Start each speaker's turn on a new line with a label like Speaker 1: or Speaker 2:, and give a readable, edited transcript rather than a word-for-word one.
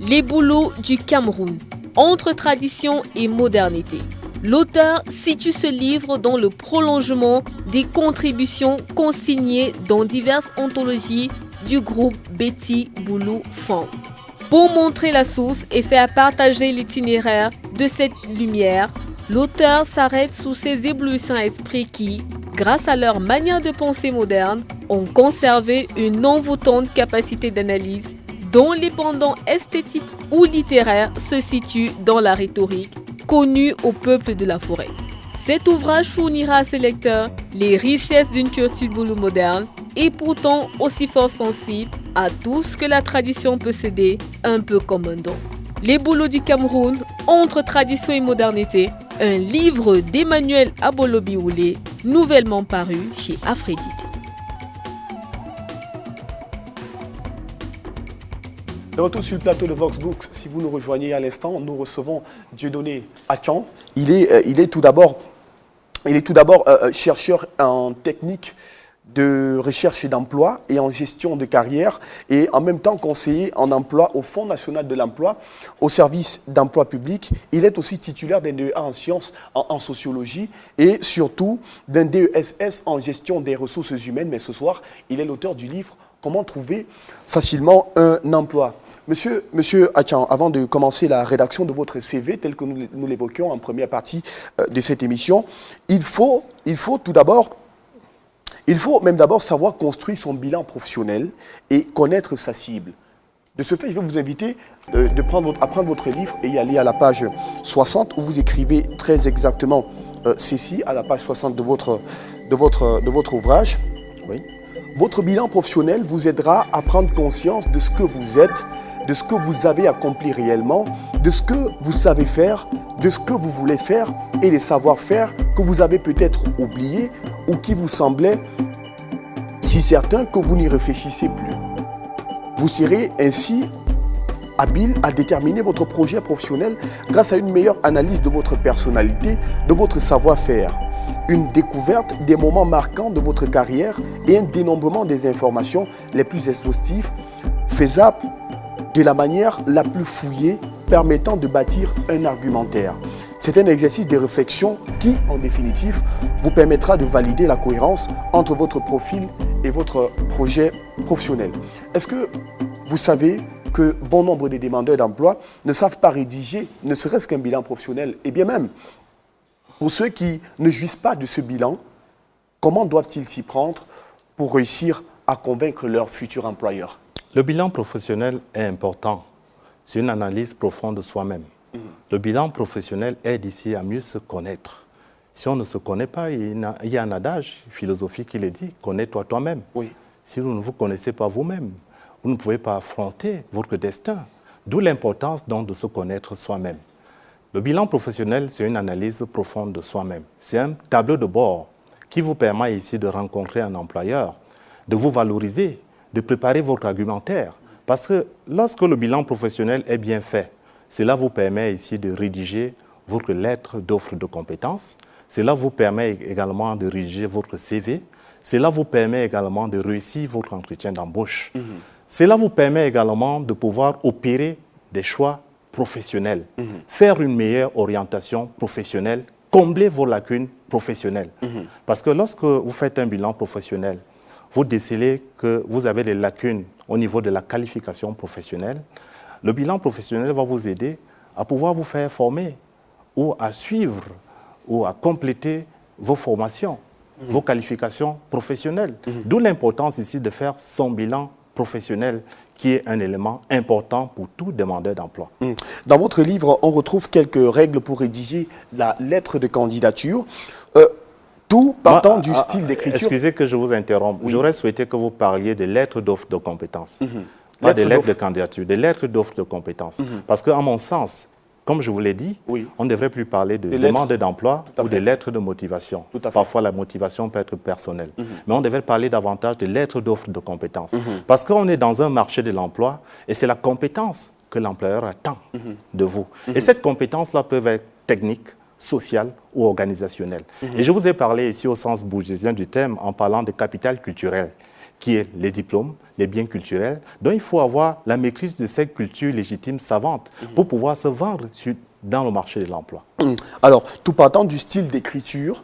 Speaker 1: Les boulots du Cameroun, entre tradition et modernité. L'auteur situe ce livre dans le prolongement des contributions consignées dans diverses anthologies du groupe Betty Boulou Fang. Pour montrer la source et faire partager l'itinéraire de cette lumière, l'auteur s'arrête sous ces éblouissants esprits qui, grâce à leur manière de penser moderne, ont conservé une envoûtante capacité d'analyse dont les pendants esthétiques ou littéraires se situent dans la rhétorique connue au peuple de la forêt. Cet ouvrage fournira à ses lecteurs les richesses d'une culture boulou moderne et pourtant aussi fort sensible à tout ce que la tradition peut céder, un peu comme un don. Les boulots du Cameroun, entre tradition et modernité, un livre d'Emmanuel Abolo-Bioulé, nouvellement paru chez Aphrodite.
Speaker 2: De retour sur le plateau de Vox Books, si vous nous rejoignez à l'instant, nous recevons Dieudonné Atchan. Il est tout d'abord chercheur en technique de recherche et d'emploi et en gestion de carrière et en même temps conseiller en emploi au Fonds national de l'emploi, au service d'emploi public. Il est aussi titulaire d'un DEA en sciences, en sociologie et surtout d'un DESS en gestion des ressources humaines. Mais ce soir, il est l'auteur du livre « Comment trouver facilement un emploi ». Monsieur Atchan, avant de commencer la rédaction de votre CV, tel que nous l'évoquions en première partie de cette émission, il faut même d'abord savoir construire son bilan professionnel et connaître sa cible. De ce fait, je vais vous inviter à prendre votre livre et y aller à la page 60 où vous écrivez très exactement ceci, à la page 60 de votre ouvrage. Oui. Votre bilan professionnel vous aidera à prendre conscience de ce que vous êtes, de ce que vous avez accompli réellement, de ce que vous savez faire, de ce que vous voulez faire et les savoir-faire que vous avez peut-être oubliés ou qui vous semblaient si certains que vous n'y réfléchissez plus. Vous serez ainsi habile à déterminer votre projet professionnel grâce à une meilleure analyse de votre personnalité, de votre savoir-faire, une découverte des moments marquants de votre carrière et un dénombrement des informations les plus exhaustives, faisables de la manière la plus fouillée, permettant de bâtir un argumentaire. C'est un exercice de réflexion qui, en définitive, vous permettra de valider la cohérence entre votre profil et votre projet professionnel. Est-ce que vous savez que bon nombre des demandeurs d'emploi ne savent pas rédiger ne serait-ce qu'un bilan professionnel? Et bien même, pour ceux qui ne jouissent pas de ce bilan, comment doivent-ils s'y prendre pour réussir à convaincre leur futur employeur?
Speaker 3: Le bilan professionnel est important. C'est une analyse profonde de soi-même. Le bilan professionnel aide ici à mieux se connaître. Si on ne se connaît pas, il y a un adage philosophique qui le dit, connais-toi toi-même. Oui. Si vous ne vous connaissez pas vous-même, vous ne pouvez pas affronter votre destin. D'où l'importance donc de se connaître soi-même. Le bilan professionnel, c'est une analyse profonde de soi-même. C'est un tableau de bord qui vous permet ici de rencontrer un employeur, de vous valoriser, de préparer votre argumentaire. Parce que lorsque le bilan professionnel est bien fait, cela vous permet ici de rédiger votre lettre d'offre de compétences. Cela vous permet également de rédiger votre CV. Cela vous permet également de réussir votre entretien d'embauche. Cela vous permet également de pouvoir opérer des choix professionnels, faire une meilleure orientation professionnelle, combler vos lacunes professionnelles. Parce que lorsque vous faites un bilan professionnel, vous décelez que vous avez des lacunes au niveau de la qualification professionnelle. Le bilan professionnel va vous aider à pouvoir vous faire former ou à suivre ou à compléter vos formations, vos qualifications professionnelles. D'où l'importance ici de faire son bilan professionnel qui est un élément important pour tout demandeur d'emploi.
Speaker 2: Dans votre livre, on retrouve quelques règles pour rédiger la lettre de candidature. Tout partant du style d'écriture.
Speaker 3: Excusez que je vous interrompe. Oui. J'aurais souhaité que vous parliez des lettres d'offre de compétences. Pas des lettres de candidature, des lettres d'offre de compétences. Parce qu'à mon sens, comme je vous l'ai dit, on ne devrait plus parler de demande d'emploi ou de lettres de motivation. Parfois, la motivation peut être personnelle. Mais on devrait parler davantage de lettres d'offre de compétences. Parce qu'on est dans un marché de l'emploi et c'est la compétence que l'employeur attend de vous. Et cette compétence-là peut être technique, sociale ou organisationnelle. Et je vous ai parlé ici au sens bourgeoisien du terme en parlant de capital culturel, qui est les diplômes, les biens culturels. Donc il faut avoir la maîtrise de cette culture légitime savante pour pouvoir se vendre dans le marché de l'emploi.
Speaker 2: Alors, tout partant du style d'écriture,